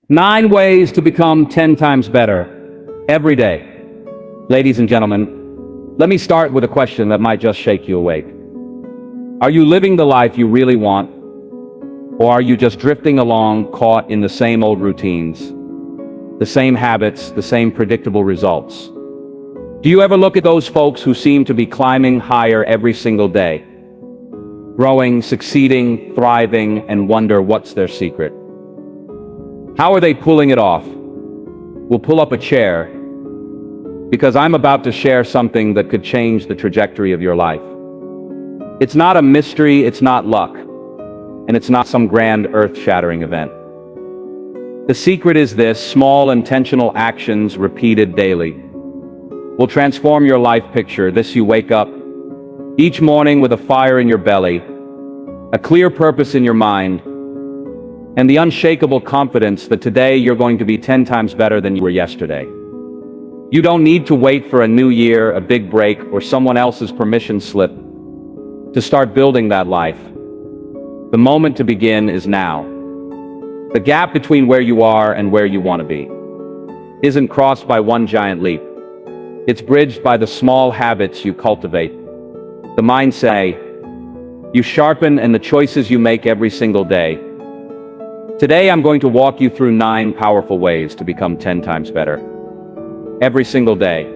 9 ways to become 10 times better every day. Ladies and gentlemen, let me start with a question that might just shake you awake. Are you living the life you really want? Or are you just drifting along, caught in the same old routines, the same habits, the same predictable results? Do you ever look at those folks who seem to be climbing higher every single day, growing, succeeding, thriving, and wonder what's their secret? How are they pulling it off? We'll pull up a chair, because I'm about to share something that could change the trajectory of your life. It's not a mystery, it's not luck, and it's not some grand earth-shattering event. The secret is this: small intentional actions repeated daily will transform your life picture. You wake up each morning with a fire in your belly, a clear purpose in your mind, and the unshakable confidence that today you're going to be 10 times better than you were yesterday. You don't need to wait for a new year, a big break, or someone else's permission slip to start building that life. The moment to begin is now. The gap between where you are and where you want to be isn't crossed by one giant leap. It's bridged by the small habits you cultivate, the mindset you sharpen, and the choices you make every single day. Today I'm going to walk you through 9 powerful ways to become 10 times better every single day.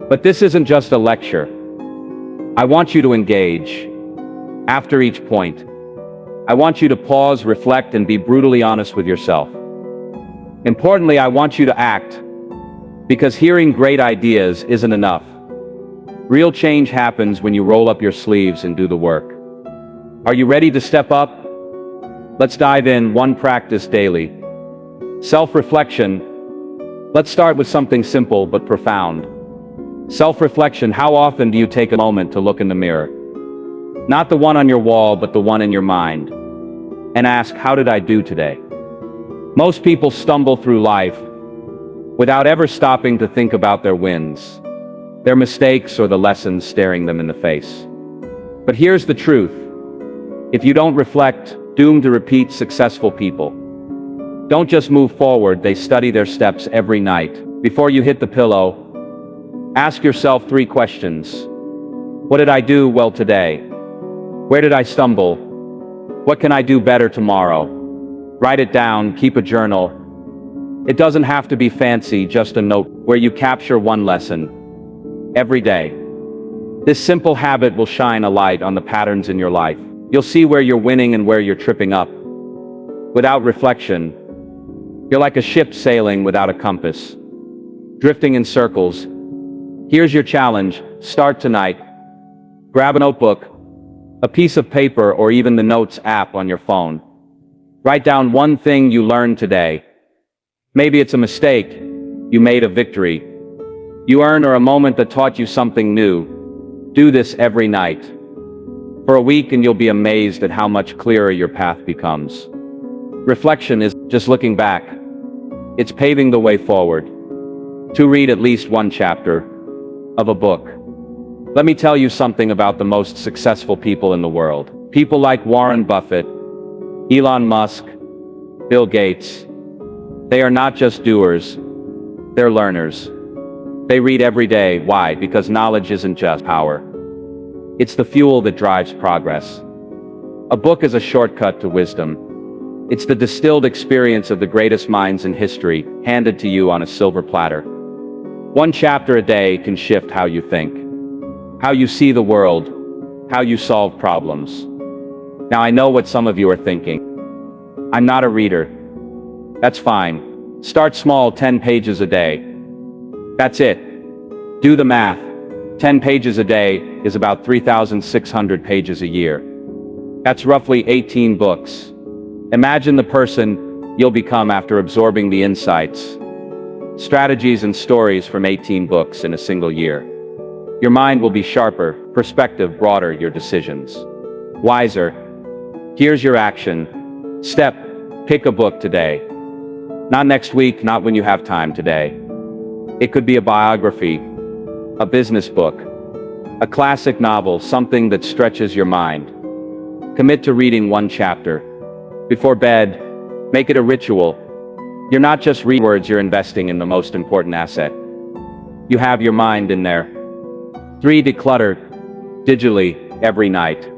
But this isn't just a lecture. I want you to engage. After each point, I want you to pause, reflect, and be brutally honest with yourself. Importantly, I want you to act, because hearing great ideas isn't enough. Real change happens when you roll up your sleeves and do the work. Are you ready to step up? Let's dive in. 1 practice daily. Self-reflection. Let's start with something simple but profound. Self-reflection. How often do you take a moment to look in the mirror? Not the one on your wall, but the one in your mind. And ask, how did I do today? Most people stumble through life without ever stopping to think about their wins, their mistakes, or the lessons staring them in the face. But here's the truth. If you don't reflect, doomed to repeat. Successful people don't just move forward, they study their steps every night. Before you hit the pillow, ask yourself 3 questions. What did I do well today? Where did I stumble? What can I do better tomorrow? Write it down, keep a journal. It doesn't have to be fancy, just a note where you capture 1 lesson every day. This simple habit will shine a light on the patterns in your life. You'll see where you're winning and where you're tripping up. Without reflection, you're like a ship sailing without a compass, drifting in circles. Here's your challenge. Start tonight. Grab a notebook, a piece of paper, or even the Notes app on your phone. Write down 1 thing you learned today. Maybe it's a mistake you made, a victory you earned, or a moment that taught you something new. Do this every night for a week, and you'll be amazed at how much clearer your path becomes. Reflection is just looking back. It's paving the way forward. To read at least 1 chapter of a book. Let me tell you something about the most successful people in the world. People like Warren Buffett, Elon Musk, Bill Gates. They are not just doers, they're learners. They read every day. Why? Because knowledge isn't just power. It's the fuel that drives progress. A book is a shortcut to wisdom. It's the distilled experience of the greatest minds in history, handed to you on a silver platter. 1 chapter a day can shift how you think, how you see the world, how you solve problems. Now, I know what some of you are thinking. I'm not a reader. That's fine. Start small. 10 pages a day. That's it. Do the math. 10 pages a day is about 3,600 pages a year. That's roughly 18 books. Imagine the person you'll become after absorbing the insights, strategies, and stories from 18 books in a single year. Your mind will be sharper, perspective broader, your decisions wiser. Here's your action step. Pick a book today. Not next week, not when you have time. Today. It could be a biography, a business book, a classic novel, something that stretches your mind. Commit to reading 1 chapter. Before bed, make it a ritual. You're not just reading words, you're investing in the most important asset. You have your mind in there. 3. Declutter digitally every night.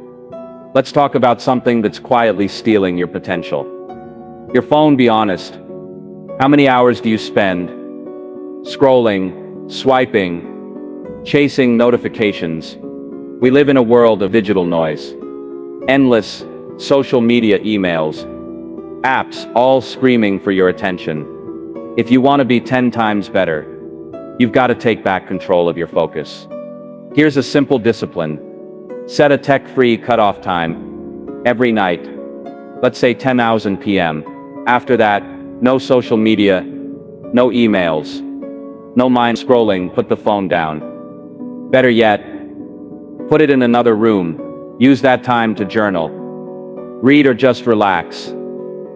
Let's talk about something that's quietly stealing your potential. Your phone, be honest. How many hours do you spend scrolling, swiping, chasing notifications? We live in a world of digital noise. Endless social media emails, apps, all screaming for your attention. If you want to be 10 times better, you've got to take back control of your focus. Here's a simple discipline. Set a tech-free cutoff time every night. Let's say 10:00 p.m. After that, no social media, no emails, no mind scrolling, put the phone down. Better yet, put it in another room. Use that time to journal, read, or just relax.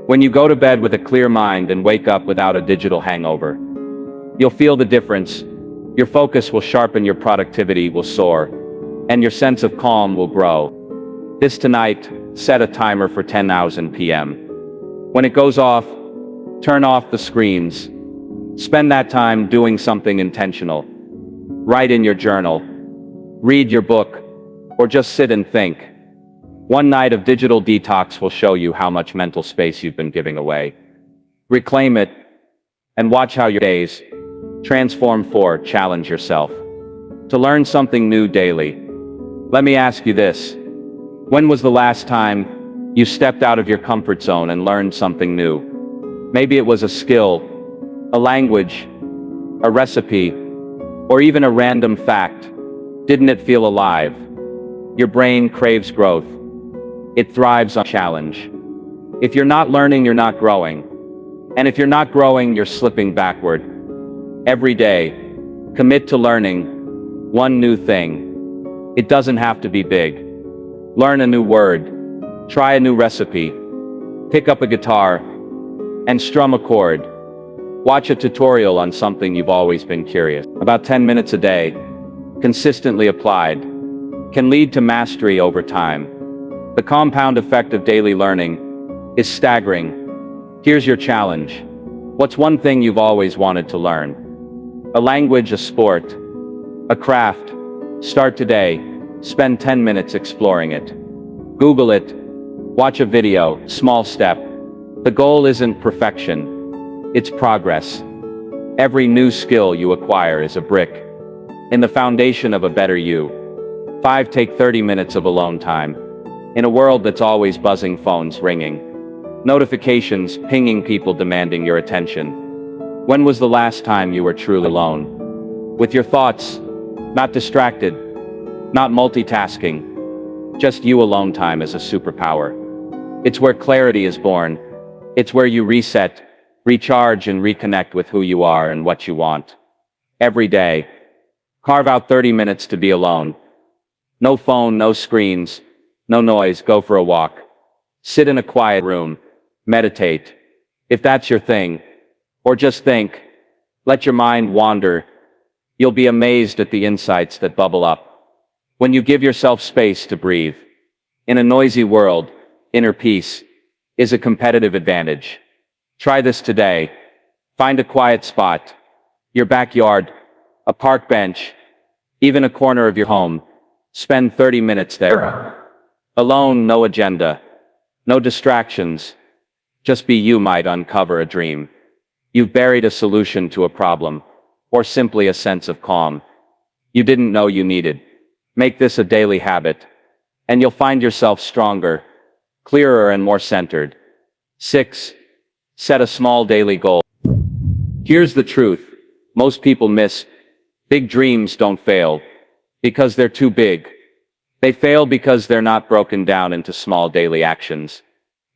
When you go to bed with a clear mind and wake up without a digital hangover, you'll feel the difference. Your focus will sharpen, your productivity will soar, and your sense of calm will grow. This tonight, set a timer for 10:00 p.m. When it goes off, turn off the screens. Spend that time doing something intentional. Write in your journal, read your book, or just sit and think. One night of digital detox will show you how much mental space you've been giving away. Reclaim it, and watch how your days transform. 4. Challenge yourself to learn something new daily. Let me ask you this. When was the last time you stepped out of your comfort zone and learned something new? Maybe it was a skill, a language, a recipe, or even a random fact. Didn't it feel alive? Your brain craves growth. It thrives on challenge. If you're not learning, you're not growing. And if you're not growing, you're slipping backward. Every day, commit to learning one new thing. It doesn't have to be big. Learn a new word, try a new recipe, pick up a guitar, and strum a chord. Watch a tutorial on something you've always been curious about. 10 minutes a day, consistently applied, can lead to mastery over time. The compound effect of daily learning is staggering. Here's your challenge. What's one thing you've always wanted to learn? A language, a sport, a craft. Start today. Spend 10 minutes exploring it. Google it. Watch a video. Small step. The goal isn't perfection. It's progress. Every new skill you acquire is a brick in the foundation of a better you. 5. Take 30 minutes of alone time. In a world that's always buzzing, phones ringing, notifications pinging, people demanding your attention, when was the last time you were truly alone? With your thoughts, not distracted, not multitasking, just you. Alone time is a superpower. It's where clarity is born. It's where you reset, recharge, and reconnect with who you are and what you want. Every day, carve out 30 minutes to be alone. No phone, no screens, no noise. Go for a walk. Sit in a quiet room. Meditate, if that's your thing. Or just think. Let your mind wander. You'll be amazed at the insights that bubble up when you give yourself space to breathe. In a noisy world, inner peace is a competitive advantage. Try this today. Find a quiet spot, your backyard, a park bench, even a corner of your home. Spend 30 minutes there. Alone, no agenda, no distractions. Just be you. Might uncover a dream. You've buried a solution to a problem, or simply a sense of calm you didn't know you needed. Make this a daily habit, and you'll find yourself stronger, clearer, and more centered. 6. Set a small daily goal. Here's the truth. Most people miss big dreams. Don't fail because they're too big. They fail because they're not broken down into small daily actions.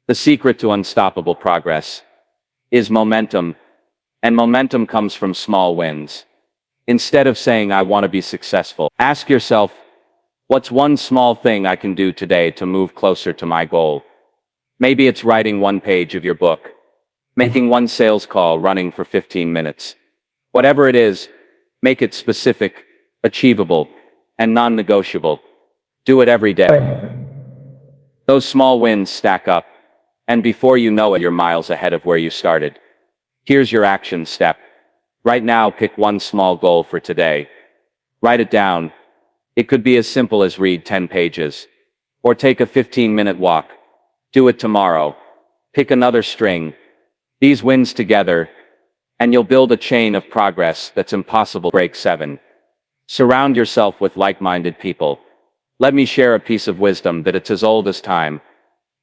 The secret to unstoppable progress is momentum, and momentum comes from small wins. Instead of saying, I want to be successful, ask yourself, what's one small thing I can do today to move closer to my goal? Maybe it's writing one page of your book, making one sales call, running for 15 minutes. Whatever it is, make it specific, achievable, and non-negotiable. Do it every day. Those small wins stack up, and before you know it, you're miles ahead of where you started. Here's your action step. Right now, pick one small goal for today. Write it down. It could be as simple as read 10 pages. Or take a 15-minute walk. Do it tomorrow. Pick another string. These wins together, and you'll build a chain of progress that's impossible to break. 7. Surround yourself with like-minded people. Let me share a piece of wisdom that it's as old as time.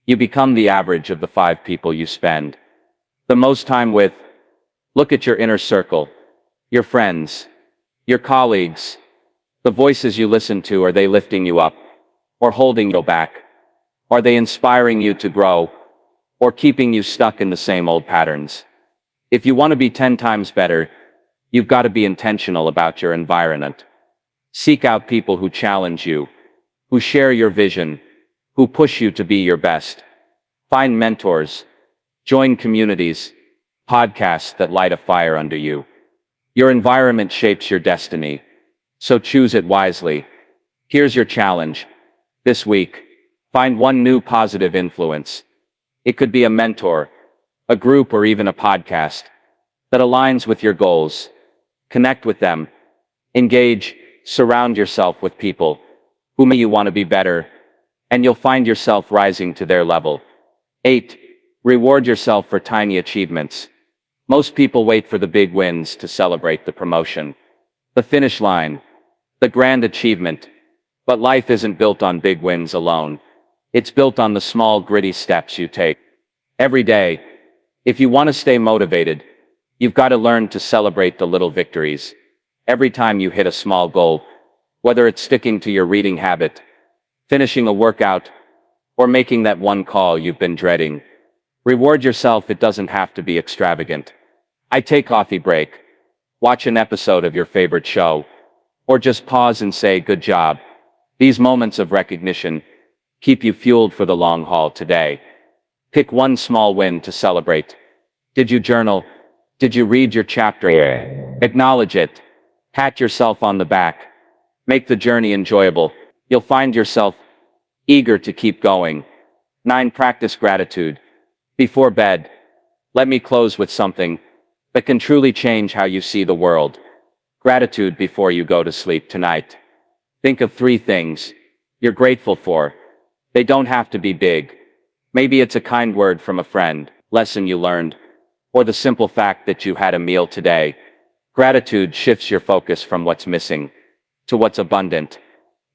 You become the average of the 5 people you spend the most time with. Look at your inner circle. Your friends. Your colleagues. The voices you listen to, are they lifting you up? Or holding you back? Are they inspiring you to grow? Or keeping you stuck in the same old patterns? If you want to be 10 times better, you've got to be intentional about your environment. Seek out people who challenge you, who share your vision, who push you to be your best. Find mentors. Join communities, podcasts that light a fire under you. Your environment shapes your destiny, so choose it wisely. Here's your challenge. This week, find one new positive influence. It could be a mentor, a group, or even a podcast that aligns with your goals. Connect with them. Engage. Surround yourself with people who make you want to be better, and you'll find yourself rising to their level. 8. Reward yourself for tiny achievements. Most people wait for the big wins to celebrate the promotion, the finish line, the grand achievement. But life isn't built on big wins alone. It's built on the small, gritty steps you take every day. If you want to stay motivated, you've got to learn to celebrate the little victories. Every time you hit a small goal, whether it's sticking to your reading habit, finishing a workout, or making that one call you've been dreading, reward yourself. It doesn't have to be extravagant. I take a coffee break, watch an episode of your favorite show, or just pause and say, "Good job." These moments of recognition keep you fueled for the long haul today. Pick one small win to celebrate. Did you journal? Did you read your chapter? Acknowledge it. Pat yourself on the back. Make the journey enjoyable. You'll find yourself eager to keep going. 9. Practice gratitude. Before bed, let me close with something that can truly change how you see the world. Gratitude before you go to sleep tonight. Think of 3 things you're grateful for. They don't have to be big. Maybe it's a kind word from a friend, lesson you learned, or the simple fact that you had a meal today. Gratitude shifts your focus from what's missing to what's abundant.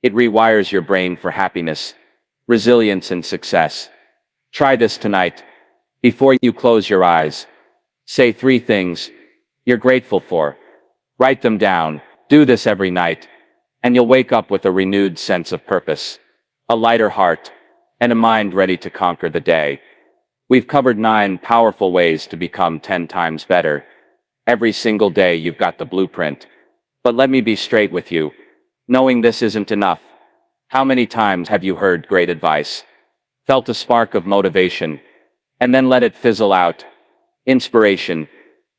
It rewires your brain for happiness, resilience, and success. Try this tonight. Before you close your eyes, say 3 things you're grateful for. Write them down. Do this every night, and you'll wake up with a renewed sense of purpose, a lighter heart, and a mind ready to conquer the day. We've covered 9 powerful ways to become 10 times better. Every single day you've got the blueprint. But let me be straight with you. Knowing this isn't enough. How many times have you heard great advice, felt a spark of motivation, and then let it fizzle out? Inspiration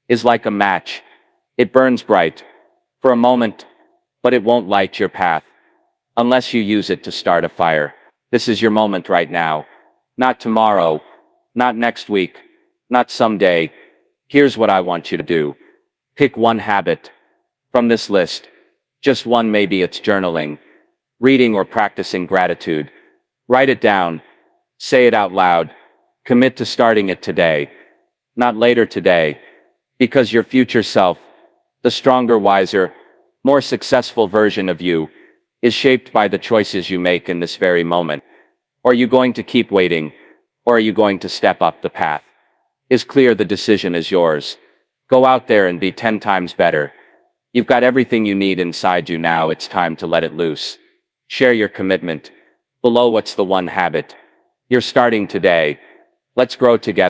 is like a match. It burns bright for a moment, but it won't light your path unless you use it to start a fire. This is your moment right now. Not tomorrow, not next week, not someday. Here's what I want you to do. Pick one habit from this list. Just one. Maybe it's journaling, reading, or practicing gratitude. Write it down. Say it out loud. Commit to starting it today, not later today, because your future self, the stronger, wiser, more successful version of you, is shaped by the choices you make in this very moment. Are you going to keep waiting, or are you going to step up? The path is clear. The decision is yours. Go out there and be 10 times better. You've got everything you need inside you now. It's time to let it loose. Share your commitment below. What's the one habit you're starting today? Let's grow together.